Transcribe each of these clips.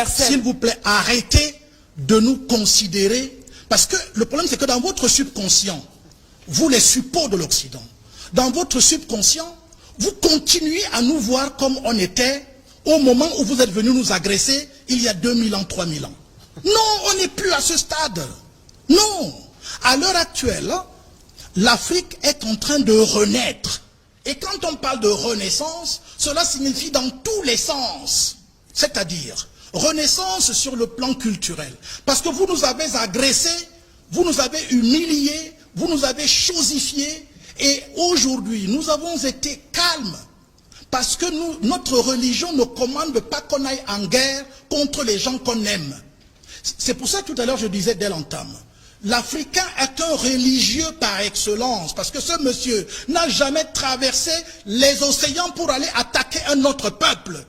s'il vous plaît, arrêtez de nous considérer, parce que le problème c'est que dans votre subconscient, vous les suppôts de l'Occident, dans votre subconscient, vous continuez à nous voir comme on était au moment où vous êtes venus nous agresser il y a 2000 ans, 3000 ans. Non, on n'est plus à ce stade. Non. À l'heure actuelle, l'Afrique est en train de renaître. Et quand on parle de renaissance, cela signifie dans tous les sens. C'est-à-dire, renaissance sur le plan culturel. Parce que vous nous avez agressés, vous nous avez humiliés, vous nous avez chosifiés. Et aujourd'hui, nous avons été calmes. Parce que notre religion ne commande pas qu'on aille en guerre contre les gens qu'on aime. C'est pour ça que tout à l'heure je disais dès l'entame, l'Africain est un religieux par excellence, parce que ce monsieur n'a jamais traversé les océans pour aller attaquer un autre peuple.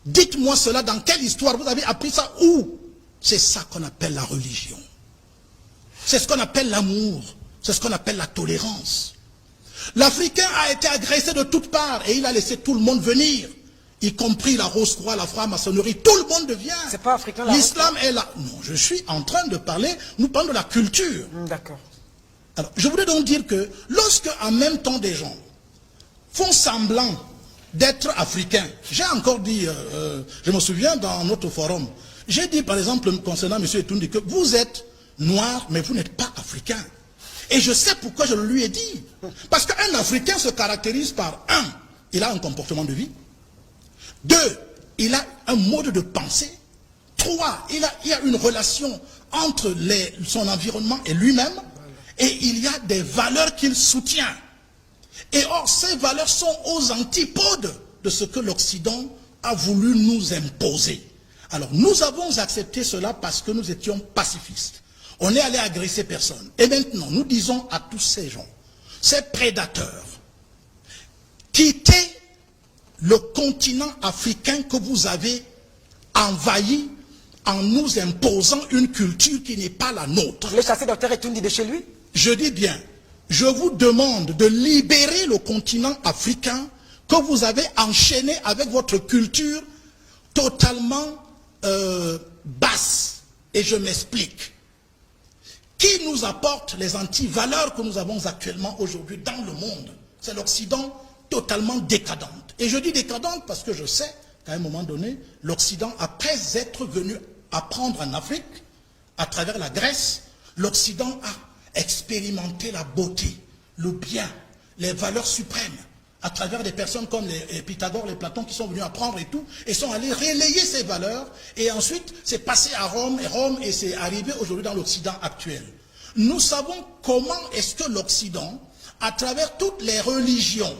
Dites-moi cela, dans quelle histoire vous avez appris ça? Où? C'est ça qu'on appelle la religion. C'est ce qu'on appelle l'amour, c'est ce qu'on appelle la tolérance. L'Africain a été agressé de toutes parts et il a laissé tout le monde venir, y compris la Rose-Croix, la franc-maçonnerie, tout le monde vient. C'est pas africain là. L'islam est là. Non, je suis en train de parler, nous parlons de la culture. D'accord. Alors, je voulais donc dire que lorsque en même temps des gens font semblant d'être africains, j'ai encore dit, je me souviens dans notre forum, j'ai dit par exemple concernant M. Etoundi que vous êtes noir mais vous n'êtes pas africain. Et je sais pourquoi je le lui ai dit. Parce qu'un Africain se caractérise par un, il a un comportement de vie. 2, il a un mode de pensée. 3, il y a une relation entre son environnement et lui-même. Et il y a des valeurs qu'il soutient. Et or, ces valeurs sont aux antipodes de ce que l'Occident a voulu nous imposer. Alors, nous avons accepté cela parce que nous étions pacifistes. On est allé agresser personne. Et maintenant, nous disons à tous ces gens, ces prédateurs, quittez le continent africain que vous avez envahi en nous imposant une culture qui n'est pas la nôtre. Vous voulez chasser Dr Etoundi de chez lui? Je dis bien, je vous demande de libérer le continent africain que vous avez enchaîné avec votre culture totalement basse. Et je m'explique. Qui nous apporte les antivaleurs que nous avons actuellement aujourd'hui dans le monde? C'est l'Occident totalement décadente. Et je dis décadente parce que je sais qu'à un moment donné, l'Occident, après être venu apprendre en Afrique, à travers la Grèce, l'Occident a expérimenté la beauté, le bien, les valeurs suprêmes, à travers des personnes comme les Pythagore, les Platon qui sont venus apprendre et tout, et sont allés relayer ces valeurs, et ensuite c'est passé à Rome, et c'est arrivé aujourd'hui dans l'Occident actuel. Nous savons comment est-ce que l'Occident, à travers toutes les religions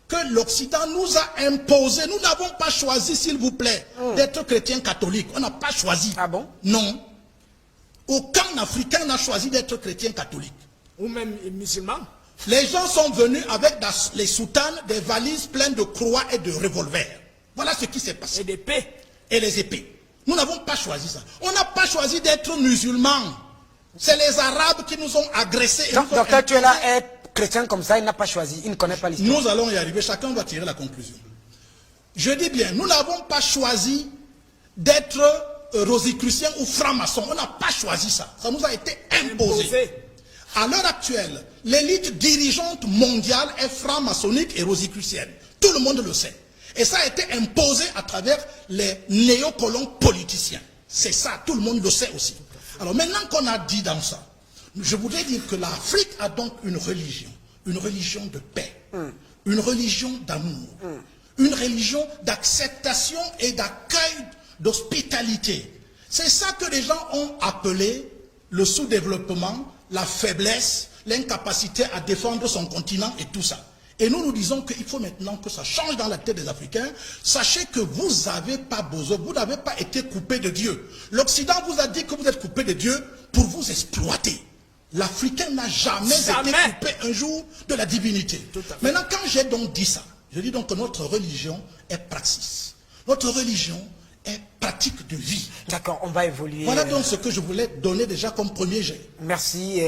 que l'Occident nous a imposées, nous n'avons pas choisi, s'il vous plaît, d'être chrétien catholique. On n'a pas choisi. Ah bon? Non. Aucun Africain n'a choisi d'être chrétien catholique. Ou même musulman. Les gens sont venus avec les soutanes, des valises pleines de croix et de revolvers. Voilà ce qui s'est passé. Et d'épées. Et les épées. Nous n'avons pas choisi ça. On n'a pas choisi d'être musulmans. C'est les Arabes qui nous ont agressés. Donc, docteur Tuela est chrétien comme ça, il n'a pas choisi, il ne connaît pas l'histoire. Nous allons y arriver, chacun va tirer la conclusion. Je dis bien, nous n'avons pas choisi d'être rosicruciens ou francs-maçons. On n'a pas choisi ça. Ça nous a été imposé. À l'heure actuelle, l'élite dirigeante mondiale est franc-maçonnique et rosicrucienne. Tout le monde le sait. Et ça a été imposé à travers les néocolons politiciens. C'est ça, tout le monde le sait aussi. Alors maintenant qu'on a dit dans ça, je voudrais dire que l'Afrique a donc une religion de paix, une religion d'amour, une religion d'acceptation et d'accueil, d'hospitalité. C'est ça que les gens ont appelé le sous-développement, la faiblesse, l'incapacité à défendre son continent et tout ça. Et nous disons qu'il faut maintenant que ça change dans la tête des Africains. Sachez que vous n'avez pas besoin, vous n'avez pas été coupé de Dieu. L'Occident vous a dit que vous êtes coupé de Dieu pour vous exploiter. L'Africain n'a jamais été coupé un jour de la divinité. Maintenant, quand j'ai donc dit ça, je dis donc que notre religion est praxis. Notre religion est pratique de vie. D'accord, on va évoluer. Voilà donc ce que je voulais donner déjà comme premier jet. Merci.